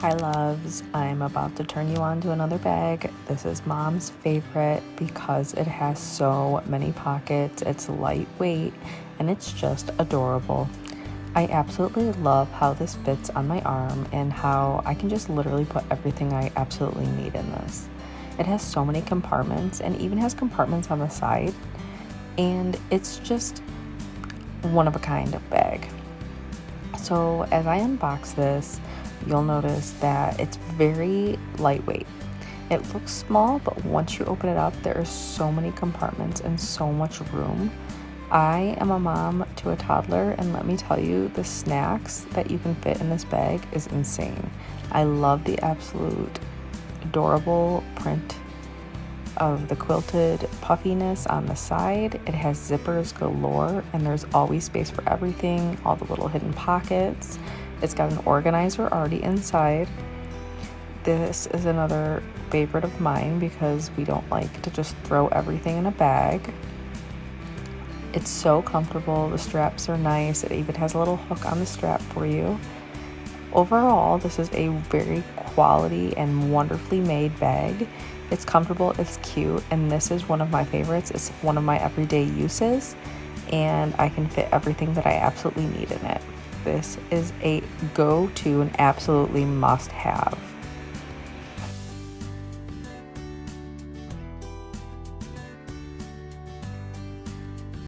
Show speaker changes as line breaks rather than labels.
Hi loves, I'm about to turn you on to another bag. This is mom's favorite because it has so many pockets, it's lightweight, and it's just adorable. I absolutely love how this fits on my arm and how I can just literally put everything I absolutely need in this. It has so many compartments and even has compartments on the side, and it's just one of a kind of bag. So as I unbox this, you'll notice that it's very lightweight. It looks small, but once you open it up, there are so many compartments and so much room. I am a mom to a toddler, and let me tell you, the snacks that you can fit in this bag is insane. I love the absolute adorable print of the quilted puffiness on the side. It has zippers galore, and there's always space for everything, all the little hidden pockets. It's got an organizer already inside. This is another favorite of mine because we don't like to just throw everything in a bag. It's so comfortable. The straps are nice. It even has a little hook on the strap for you. Overall, this is a very quality and wonderfully made bag. It's comfortable, it's cute, and this is one of my favorites. It's one of my everyday uses, and I can fit everything that I absolutely need in it. This is a go-to and absolutely must-have.